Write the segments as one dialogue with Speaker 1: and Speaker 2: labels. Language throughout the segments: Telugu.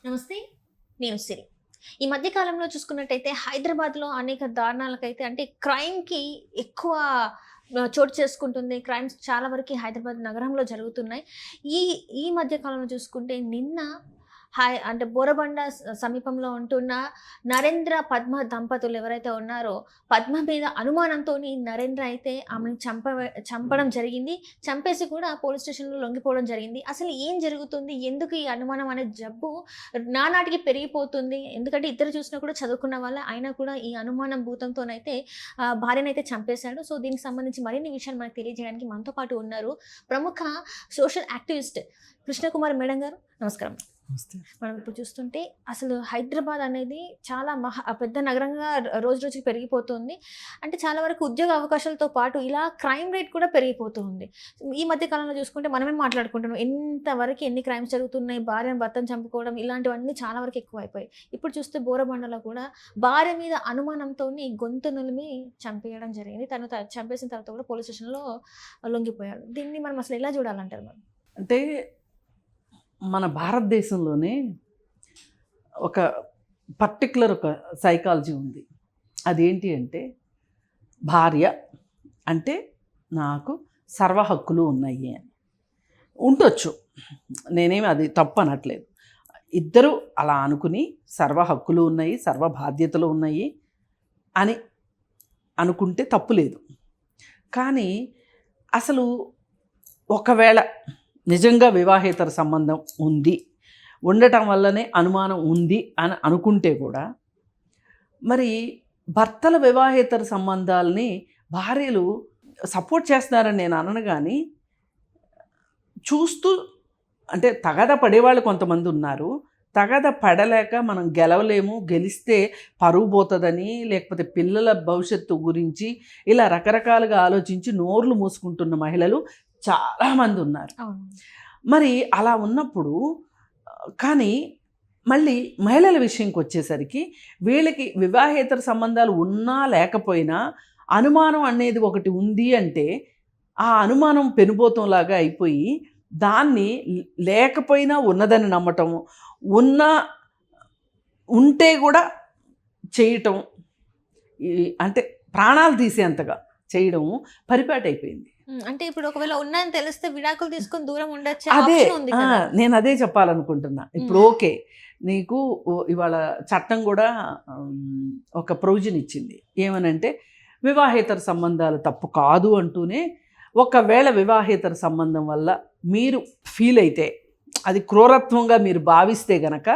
Speaker 1: నమస్తే. నేను సిరి. ఈ మధ్య కాలంలో చూసుకున్నట్టయితే హైదరాబాద్‌లో అనేక దారుణాలకైతే అంటే క్రైమ్‌కి ఎక్కువ చోటు చేసుకుంటుంది. క్రైమ్స్ చాలా వరకి హైదరాబాద్ నగరంలో జరుగుతున్నాయి. ఈ ఈ మధ్య కాలంలో చూసుకుంటే నిన్న అంటే బోరబండ సమీపంలో ఉంటున్న నరేంద్ర, పద్మ దంపతులు ఎవరైతే ఉన్నారో పద్మ మీద అనుమానంతోని నరేంద్ర అయితే ఆమెను చంపడం జరిగింది. చంపేసి కూడా పోలీస్ స్టేషన్‌లో లొంగిపోవడం జరిగింది. అసలు ఏం జరుగుతుంది? ఎందుకు ఈ అనుమానం అనే జబ్బు నానాటికి పెరిగిపోతుంది? ఎందుకంటే ఇద్దరు చూసినా కూడా చదువుకున్న వాళ్ళే. అయినా కూడా ఈ అనుమానం భూతంతోనైతే భార్యనైతే చంపేశాడు. సో దీనికి సంబంధించి మరిన్ని విషయాలు మనకు తెలియజేయడానికి మనతో పాటు ఉన్నారు ప్రముఖ సోషల్ యాక్టివిస్ట్ కృష్ణకుమారి మేడం గారు. నమస్కారం. మనం ఇప్పుడు చూస్తుంటే అసలు హైదరాబాద్ అనేది చాలా పెద్ద నగరంగా రోజు రోజుకి పెరిగిపోతుంది. అంటే చాలా వరకు ఉద్యోగ అవకాశాలతో పాటు ఇలా క్రైమ్ రేట్ కూడా పెరిగిపోతుంది. ఈ మధ్య కాలంలో చూసుకుంటే మనమే మాట్లాడుకుంటున్నాం ఎంతవరకు ఎన్ని క్రైమ్స్ జరుగుతున్నాయి, భార్యను భర్తను చంపుకోవడం ఇలాంటివన్నీ చాలా వరకు ఎక్కువైపోయాయి. ఇప్పుడు చూస్తే బోరబండలో కూడా భార్య మీద అనుమానంతో గొంతు నులిమి చంపేయడం జరిగింది. తను చంపేసిన తర్వాత కూడా పోలీస్ స్టేషన్లో లొంగిపోయాడు. దీన్ని మనం అసలు ఎలా చూడాలంటారు? మనం
Speaker 2: అంటే మన భారతదేశంలోనే ఒక పర్టికులర్ ఒక సైకాలజీ ఉంది. అదేంటి అంటే భార్య అంటే నాకు సర్వ హక్కులు ఉన్నాయి అని ఉండొచ్చు. నేనేమి అది తప్పు అనట్లేదు. ఇద్దరు అలా అనుకుని సర్వ హక్కులు ఉన్నాయి, సర్వ బాధ్యతలు ఉన్నాయి అని అనుకుంటే తప్పు లేదు. కానీ అసలు ఒకవేళ నిజంగా వివాహేతర సంబంధం ఉండటం వల్లనే అనుమానం ఉంది అని అనుకుంటే కూడా మరి భర్తల వివాహేతర సంబంధాలని భార్యలు సపోర్ట్ చేస్తున్నారని నేను అనను. కానీ చూస్తూ అంటే తగాదా పడేవాళ్ళు కొంతమంది ఉన్నారు. తగాదా పడలేక మనం గెలవలేము, గెలిస్తే పరువు పోతుందని, లేకపోతే పిల్లల భవిష్యత్తు గురించి ఇలా రకరకాలుగా ఆలోచించి నోర్లు మూసుకుంటున్న మహిళలు చాలామంది ఉన్నారు. మరి అలా ఉన్నప్పుడు కానీ మళ్ళీ మహిళల విషయంకి వచ్చేసరికి వీళ్ళకి వివాహేతర సంబంధాలు ఉన్నా లేకపోయినా అనుమానం అనేది ఒకటి ఉంది అంటే ఆ అనుమానం పెనుబోతంలాగా అయిపోయి దాన్ని లేకపోయినా ఉన్నదని నమ్మటం, ఉంటే కూడా చేయటం, అంటే ప్రాణాలు తీసేంతగా చేయడం పరిపాటి అయిపోయింది.
Speaker 1: అంటే ఇప్పుడు ఒకవేళ ఉన్నాయని తెలిస్తే విడాకులు తీసుకొని దూరం ఉండొచ్చు.
Speaker 2: అదే నేను అదే చెప్పాలనుకుంటున్నా. ఇప్పుడు ఓకే, నీకు ఇవాళ చట్టం కూడా ఒక ప్రొవిజన్ ఇచ్చింది. ఏమనంటే వివాహేతర సంబంధాలు తప్పు కాదు అంటూనే ఒకవేళ వివాహేతర సంబంధం వల్ల మీరు ఫీల్ అయితే, అది క్రూరత్వంగా మీరు భావిస్తే గనక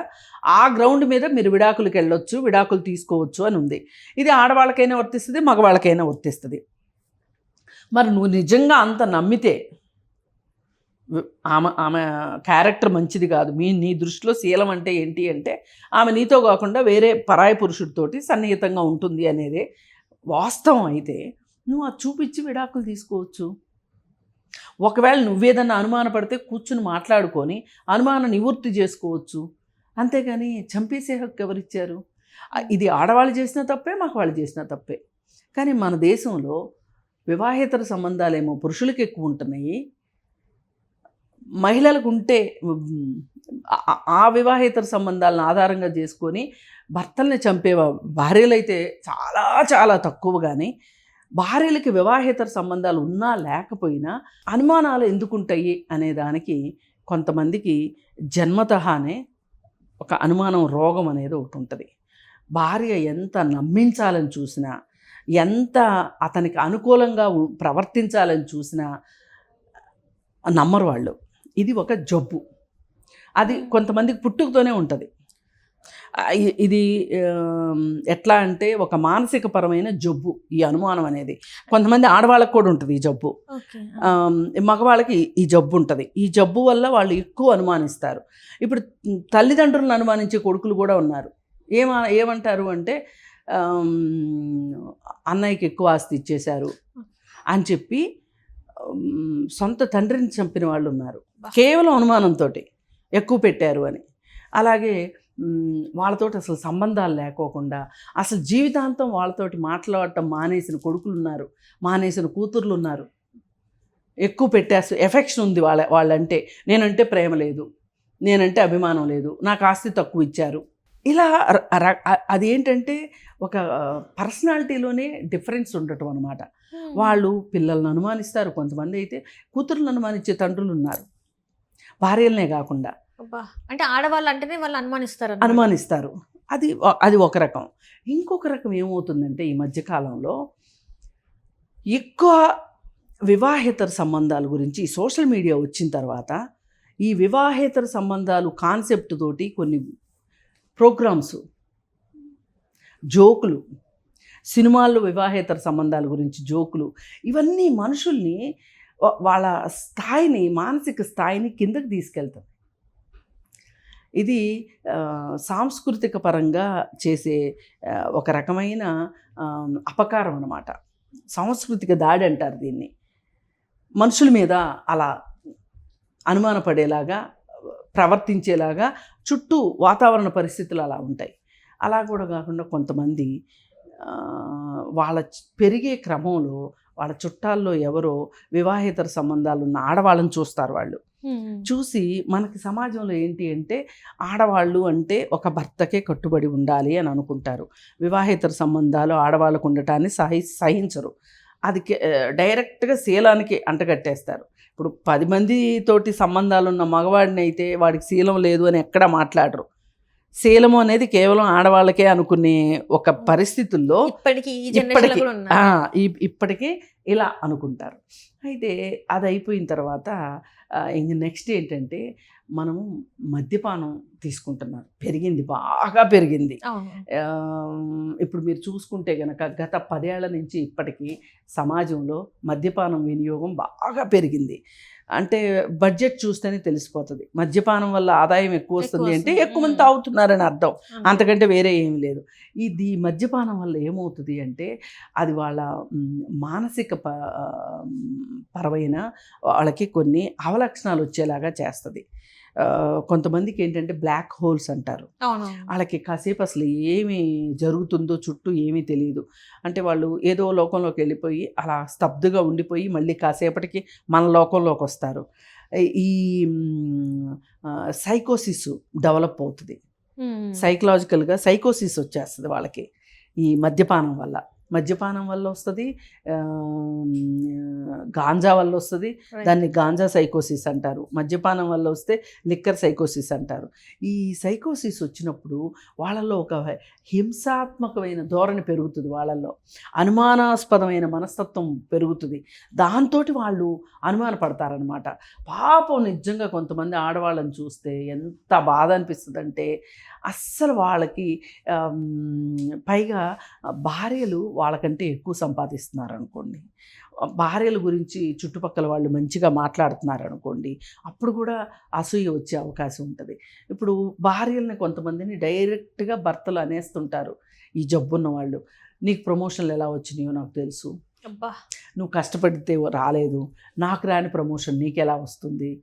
Speaker 2: ఆ గ్రౌండ్ మీద మీరు విడాకులకు వెళ్ళొచ్చు, విడాకులు తీసుకోవచ్చు అని ఉంది. ఇది ఆడవాళ్ళకైనా వర్తిస్తుంది, మగవాళ్ళకైనా వర్తిస్తుంది. మరి నువ్వు నిజంగా అంత నమ్మితే ఆమె క్యారెక్టర్ మంచిది కాదు, నీ దృష్టిలో శీలం అంటే ఏంటి అంటే ఆమె నీతో కాకుండా వేరే పరాయి పురుషుడితోటి సన్నిహితంగా ఉంటుంది అనేదే వాస్తవం అయితే నువ్వు అది చూపించి విడాకులు తీసుకోవచ్చు. ఒకవేళ నువ్వేదన్నా అనుమానపడితే కూర్చుని మాట్లాడుకొని అనుమాన నివృత్తి చేసుకోవచ్చు. అంతేగాని చంపేసే హక్కు ఎవరిచ్చారు? ఇది ఆడవాళ్ళు చేసిన తప్పే, మగవాళ్ళు చేసిన తప్పే. కానీ మన దేశంలో వివాహేతర సంబంధాలేమో పురుషులకు ఎక్కువ ఉంటున్నాయి, మహిళలకు ఉంటే ఆ వివాహేతర సంబంధాలను ఆధారంగా చేసుకొని భర్తల్ని చంపే భార్యలైతే చాలా చాలా తక్కువ. కానీ భార్యలకి వివాహేతర సంబంధాలు ఉన్నా లేకపోయినా అనుమానాలు ఎందుకుంటాయి అనే దానికి కొంతమందికి జన్మతహానే ఒక అనుమానం రోగం అనేది ఒకటి ఉంటుంది. భార్య ఎంత నమ్మించాలని చూసినా, ఎంత అతనికి అనుకూలంగా ప్రవర్తించాలని చూసినా నమ్మరు వాళ్ళు. ఇది ఒక జబ్బు. అది కొంతమందికి పుట్టుకతోనే ఉంటుంది. ఇది ఎట్లా అంటే ఒక మానసికపరమైన జబ్బు ఈ అనుమానం అనేది. కొంతమంది ఆడవాళ్ళకు కూడా ఉంటుంది ఈ జబ్బు, మగవాళ్ళకి ఈ జబ్బు ఉంటుంది. ఈ జబ్బు వల్ల వాళ్ళు ఎక్కువ అనుమానిస్తారు. ఇప్పుడు తల్లిదండ్రులను అనుమానించే కొడుకులు కూడా ఉన్నారు. ఏమంటారు అంటే అన్నయ్యకి ఎక్కువ ఆస్తి ఇచ్చేశారు అని చెప్పి సొంత తండ్రిని చంపిన వాళ్ళు ఉన్నారు, కేవలం అనుమానంతో ఎక్కువ పెట్టారు అని. అలాగే వాళ్ళతోటి అసలు సంబంధాలు లేకోకుండా అసలు జీవితాంతం వాళ్ళతోటి మాట్లాడటం మానేసిన కొడుకులు ఉన్నారు, మానేసిన కూతుర్లు ఉన్నారు. ఎక్కువ పెట్టేస్తూ ఎఫెక్షన్ ఉంది వాళ్ళంటే, నేనంటే ప్రేమ లేదు, నేనంటే అభిమానం లేదు, నాకు ఆస్తి తక్కువ ఇచ్చారు. ఇలా అదేంటంటే ఒక పర్సనాలిటీలోనే డిఫరెన్స్ ఉండటం అనమాట. వాళ్ళు పిల్లలను అనుమానిస్తారు, కొంతమంది అయితే కూతుర్లను అనుమానించే తండ్రులు ఉన్నారు, భార్యలనే కాకుండా.
Speaker 1: అంటే ఆడవాళ్ళు అంటేనే వాళ్ళు
Speaker 2: అనుమానిస్తారు. అది ఒక రకం. ఇంకొక రకం ఏమవుతుందంటే ఈ మధ్యకాలంలో ఎక్కువ వివాహేతర సంబంధాల గురించి ఈ సోషల్ మీడియా వచ్చిన తర్వాత ఈ వివాహేతర సంబంధాలు కాన్సెప్ట్ తోటి కొన్ని ప్రోగ్రామ్స్, జోకులు, సినిమాల్లో వివాహేతర సంబంధాల గురించి జోకులు, ఇవన్నీ మనుషుల్ని వాళ్ళ స్థాయిని, మానసిక స్థాయిని కిందకి తీసుకెళ్తాయి. ఇది సాంస్కృతిక పరంగా చేసే ఒక రకమైన అపకారం అన్నమాట. సాంస్కృతిక దాడి అంటారు దీన్ని. మనుషుల మీద అలా అనుమానపడేలాగా, ప్రవర్తించేలాగా చుట్టూ వాతావరణ పరిస్థితులు అలా ఉంటాయి. అలా కూడా కాకుండా కొంతమంది వాళ్ళ పెరిగే క్రమంలో వాళ్ళ చుట్టాల్లో ఎవరో వివాహేతర సంబంధాలు ఉన్న ఆడవాళ్ళని చూస్తారు. వాళ్ళు చూసి మనకి సమాజంలో ఏంటి అంటే ఆడవాళ్ళు అంటే ఒక భర్తకే కట్టుబడి ఉండాలి అని అనుకుంటారు. వివాహేతర సంబంధాలు ఆడవాళ్ళకు ఉండటాన్ని సహించరు. అది డైరెక్ట్గా శీలానికి అంటగట్టేస్తారు. ఇప్పుడు 10 మందితోటి సంబంధాలు ఉన్న మగవాడిని అయితే వాడికి శీలం లేదు అని ఎక్కడా మాట్లాడరు. శీలము అనేది కేవలం ఆడవాళ్ళకే అనుకునే ఒక పరిస్థితుల్లో ఇప్పటికీ ఇలా అనుకుంటారు. అయితే అది అయిపోయిన తర్వాత ఇంక నెక్స్ట్ ఏంటంటే మనము మద్యపానం తీసుకుంటున్నారు, పెరిగింది, బాగా పెరిగింది. ఇప్పుడు మీరు చూసుకుంటే కనుక గత 10 ఏళ్ల నుంచి ఇప్పటికీ సమాజంలో మద్యపానం వినియోగం బాగా పెరిగింది. అంటే బడ్జెట్ చూస్తేనే తెలిసిపోతుంది. మద్యపానం వల్ల ఆదాయం ఎక్కువ వస్తుంది అంటే ఎక్కువ మంది తాగుతున్నారని అర్థం, అంతకంటే వేరే ఏమి లేదు. ఇది మద్యపానం వల్ల ఏమవుతుంది అంటే అది వాళ్ళ మానసిక పరమైన వాళ్ళకి కొన్ని అవలక్షణాలు వచ్చేలాగా చేస్తుంది. కొంతమందికి ఏంటంటే బ్లాక్ హోల్స్ అంటారు. వాళ్ళకి కాసేపు అసలు ఏమి జరుగుతుందో చుట్టూ ఏమీ తెలియదు. అంటే వాళ్ళు ఏదో లోకంలోకి వెళ్ళిపోయి అలా స్తబ్దుగా ఉండిపోయి మళ్ళీ కాసేపటికి మన లోకంలోకి వస్తారు. ఈ సైకోసిస్ డెవలప్ అవుతుంది, సైకలాజికల్గా సైకోసిస్ వచ్చేస్తుంది వాళ్ళకి ఈ మద్యపానం వల్ల వస్తుంది, గాంజా వల్ల వస్తుంది. దాన్ని గాంజా సైకోసిస్ అంటారు. మద్యపానం వల్ల వస్తే లిక్కర్ సైకోసిస్ అంటారు. ఈ సైకోసిస్ వచ్చినప్పుడు వాళ్ళల్లో ఒక హింసాత్మకమైన ధోరణి పెరుగుతుంది, వాళ్ళల్లో అనుమానాస్పదమైన మనస్తత్వం పెరుగుతుంది. దాంతో వాళ్ళు అనుమానపడతారనమాట. పాపం నిజంగా కొంతమంది ఆడవాళ్ళని చూస్తే ఎంత బాధ అనిపిస్తుందంటే అస్సలు వాళ్ళకి పైగా భార్యలు వాళ్ళకంటే ఎక్కువ సంపాదిస్తున్నారు అనుకోండి, భార్యల గురించి చుట్టుపక్కల వాళ్ళు మంచిగా మాట్లాడుతున్నారు అనుకోండి, అప్పుడు కూడా అసూయ వచ్చే అవకాశం ఉంటుంది. ఇప్పుడు భార్యల్ని కొంతమందిని డైరెక్ట్గా భర్తలు అనేస్తుంటారు. ఈ జబ్బున్న వాళ్ళు, నీకు ప్రమోషన్లు ఎలా వచ్చినాయో నాకు తెలుసు, నువ్వు కష్టపడితే రాలేదు, నాకు రాని ప్రమోషన్ నీకెలా వస్తుంది,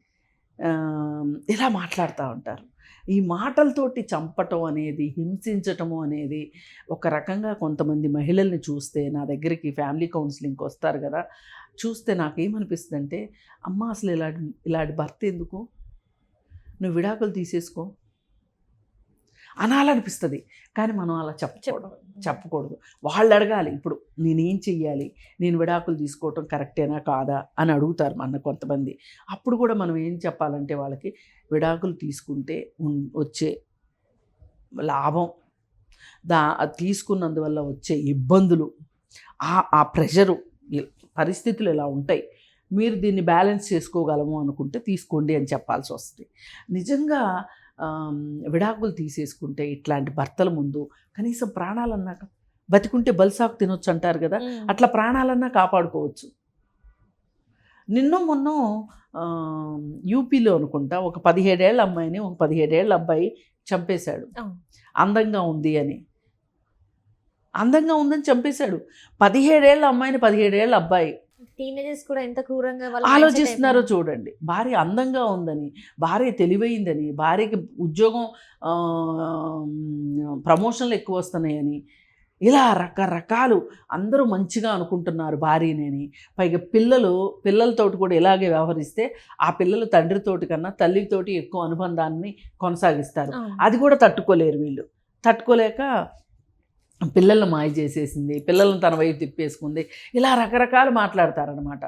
Speaker 2: ఇలా మాట్లాడుతూ ఉంటారు. ఈ మాటలతోటి చంపటం అనేది, హింసించటము అనేది ఒక రకంగా కొంతమంది మహిళల్ని చూస్తే, నా దగ్గరికి ఫ్యామిలీ కౌన్సిలింగ్కి వస్తారు కదా, చూస్తే నాకేమనిపిస్తుంది అంటే అమ్మ అసలు ఇలాంటి భర్త ఎందుకు, నువ్వు విడాకులు తీసేసుకో అనాలనిపిస్తుంది. కానీ మనం అలా చెప్పకూడదు. వాళ్ళు అడగాలి, ఇప్పుడు నేనేం చెయ్యాలి, నేను విడాకులు తీసుకోవటం కరెక్టేనా కాదా అని అడుగుతారు మన కొంతమంది. అప్పుడు కూడా మనం ఏం చెప్పాలంటే వాళ్ళకి విడాకులు తీసుకుంటే వచ్చే లాభం, తీసుకున్నందువల్ల వచ్చే ఇబ్బందులు, ఆ ప్రెషరు, పరిస్థితులు ఎలా ఉంటాయి, మీరు దీన్ని బ్యాలెన్స్ చేసుకోగలము అనుకుంటే తీసుకోండి అని చెప్పాల్సి వస్తుంది. నిజంగా విడాకులు తీసేసుకుంటే ఇట్లాంటి భర్తల ముందు కనీసం ప్రాణాలన్నా, బతికుంటే బల్సాకు తినొచ్చు అంటారు కదా, అట్లా ప్రాణాలన్నా కాపాడుకోవచ్చు. మొన్న యూపీలో అనుకుంటా ఒక 17 ఏళ్ల అమ్మాయిని ఒక 17 ఏళ్ల అబ్బాయి చంపేశాడు. అందంగా ఉందని చంపేశాడు. 17 ఏళ్ల అమ్మాయిని 17 ఏళ్ల అబ్బాయి.
Speaker 1: టీనేజర్స్ కూడా ఎంత క్రూరంగా
Speaker 2: ఆలోచిస్తున్నారో చూడండి. భార్య అందంగా ఉందని, భార్య తెలివైందని, భార్యకి ఉద్యోగం ప్రమోషన్లు ఎక్కువ వస్తున్నాయని ఇలా రకరకాలు అందరూ మంచిగా అనుకుంటున్నారు భార్యనేని. పైగా పిల్లలతోటి కూడా ఇలాగే వ్యవహరిస్తే ఆ పిల్లలు తండ్రితోటి కన్నా తల్లితోటి ఎక్కువ అనుబంధాన్ని కొనసాగిస్తారు. అది కూడా తట్టుకోలేరు వీళ్ళు. తట్టుకోలేక పిల్లల్ని మాయ చేసేసింది, పిల్లల్ని తన వైపు తిప్పేసుకుంది, ఇలా రకరకాలు మాట్లాడతారనమాట.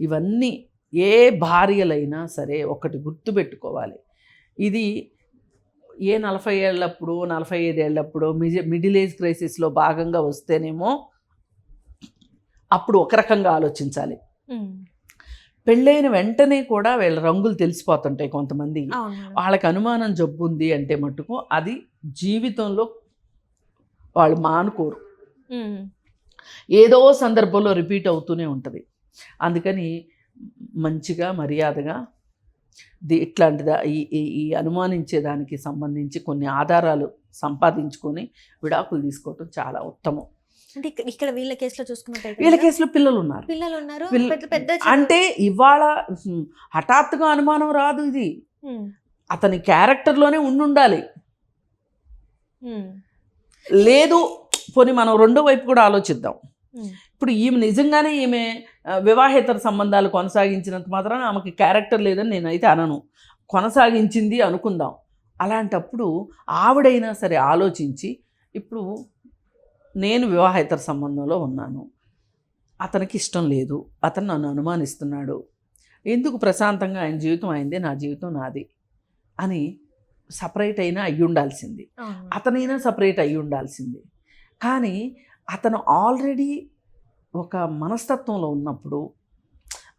Speaker 2: ఇవన్నీ ఏ భార్యలైనా సరే ఒకటి గుర్తుపెట్టుకోవాలి. ఇది ఏ 40 ఏళ్ళప్పుడు 45 ఏళ్ళప్పుడు మిడిల్ ఏజ్ క్రైసిస్లో భాగంగా వస్తేనేమో అప్పుడు ఒక రకంగా ఆలోచించాలి. పెళ్ళైన వెంటనే కూడా వీళ్ళ రంగులు తెలిసిపోతుంటాయి కొంతమంది. వాళ్ళకి అనుమానం జబ్బు ఉంది అంటే మటుకు అది జీవితంలో వాళ్ళు మానుకోరు, ఏదో సందర్భంలో రిపీట్ అవుతూనే ఉంటుంది. అందుకని మంచిగా మర్యాదగా ఇట్లాంటిదా ఈ అనుమానించేదానికి సంబంధించి కొన్ని ఆధారాలు సంపాదించుకొని విడాకులు తీసుకోవటం చాలా ఉత్తమం.
Speaker 1: అంటే ఇక్కడ వీళ్ళ కేసులో చూసుకున్నట్టయితే
Speaker 2: వీళ్ళ కేసులో పిల్లలు ఉన్నారు. అంటే ఇవాళ హఠాత్తుగా అనుమానం రాదు. ఇది అతని క్యారెక్టర్లోనే ఉండాలి. లేదు పోనీ మనం రెండో వైపు కూడా ఆలోచిద్దాం. ఇప్పుడు ఈమె నిజంగానే వివాహేతర సంబంధాలు కొనసాగించినంత మాత్రాన ఆమెకి క్యారెక్టర్ లేదని నేనైతే అనను. కొనసాగించింది అనుకుందాం. అలాంటప్పుడు ఆవిడైనా సరే ఆలోచించి, ఇప్పుడు నేను వివాహేతర సంబంధంలో ఉన్నాను, అతనికి ఇష్టం లేదు, అతను నన్ను అనుమానిస్తున్నాడు, ఎందుకు ప్రశాంతంగా ఆయన జీవితం అయిందే, నా జీవితం నాది అని సపరేట్ అయినా అయ్యి ఉండాల్సింది. అతనైనా సపరేట్ అయ్యి ఉండాల్సింది. కానీ అతను ఆల్రెడీ ఒక మనస్తత్వంలో ఉన్నప్పుడు,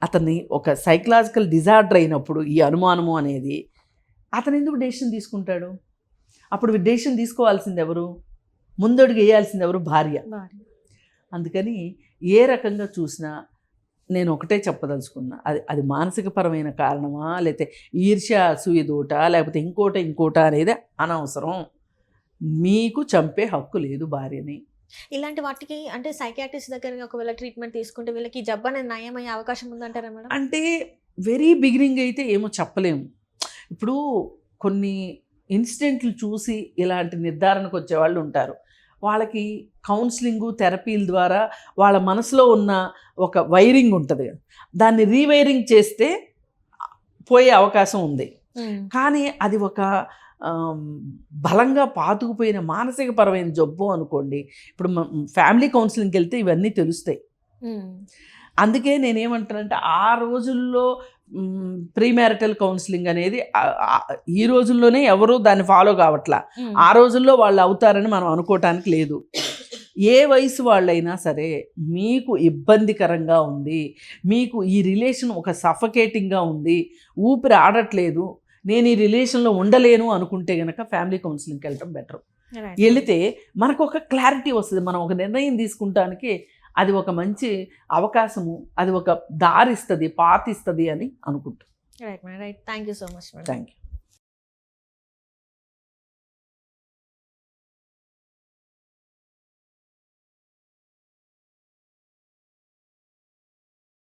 Speaker 2: అతన్ని ఒక సైకలాజికల్ డిజార్డర్ అయినప్పుడు ఈ అనుమానము అనేది అతను ఎందుకు డెసిషన్ తీసుకుంటాడు? అప్పుడు డెసిషన్ తీసుకోవాల్సింది ఎవరు? ముందడుగు వేయాల్సింది ఎవరు? భార్య. అందుకని ఏ రకంగా చూసినా నేను ఒకటే చెప్పదలుచుకున్నా, అది మానసికపరమైన కారణమా, లేకపోతే ఈర్ష్య అసూయదోట, లేకపోతే ఇంకోట అనేది అనవసరం. మీకు చంపే హక్కు లేదు భార్యని.
Speaker 1: ఇలాంటి వాటికి అంటే సైకియాట్రిస్ట్ దగ్గర ఒకవేళ ట్రీట్మెంట్ తీసుకుంటే వీళ్ళకి జబ్బు అనేది నయమయ్యే అవకాశం ఉందంటారా మేడం?
Speaker 2: అంటే వెరీ బిగినింగ్ అయితే ఏమో చెప్పలేము. ఇప్పుడు కొన్ని ఇన్సిడెంట్లు చూసి ఇలాంటి నిర్ధారణకు వచ్చేవాళ్ళు ఉంటారు. వాళ్ళకి కౌన్సిలింగు, థెరపీల ద్వారా వాళ్ళ మనసులో ఉన్న ఒక వైరింగ్ ఉంటుంది, దాన్ని రీవైరింగ్ చేస్తే పోయే అవకాశం ఉంది. కానీ అది ఒక బలంగా పాతుకుపోయిన మానసికపరమైన జబ్బు అనుకోండి. ఇప్పుడు ఫ్యామిలీ కౌన్సిలింగ్కి వెళ్తే ఇవన్నీ తెలుస్తాయి. అందుకే నేనేమంటానంటే, ఆ రోజుల్లో ప్రీమ్యారిటల్ కౌన్సిలింగ్ అనేది ఈ రోజుల్లోనే ఎవరు దాన్ని ఫాలో కావట్లా. ఆ రోజుల్లో వాళ్ళు అవుతారని మనం అనుకోవటానికి లేదు. ఏ వయసు వాళ్ళైనా సరే మీకు ఇబ్బందికరంగా ఉంది, మీకు ఈ రిలేషన్ ఒక సఫకేటింగ్గా ఉంది, ఊపిరి ఆడట్లేదు, నేను ఈ రిలేషన్లో ఉండలేను అనుకుంటే కనుక ఫ్యామిలీ కౌన్సిలింగ్కి వెళ్ళటం బెటర్. వెళితే మనకు ఒక క్లారిటీ వస్తుంది, మనం ఒక నిర్ణయం తీసుకుంటానికి అది ఒక మంచి అవకాశము, అది ఒక దారిస్తుంది, పాతిస్తుంది అని అనుకుంటాం.
Speaker 1: Right thank you so much.
Speaker 2: Thank you.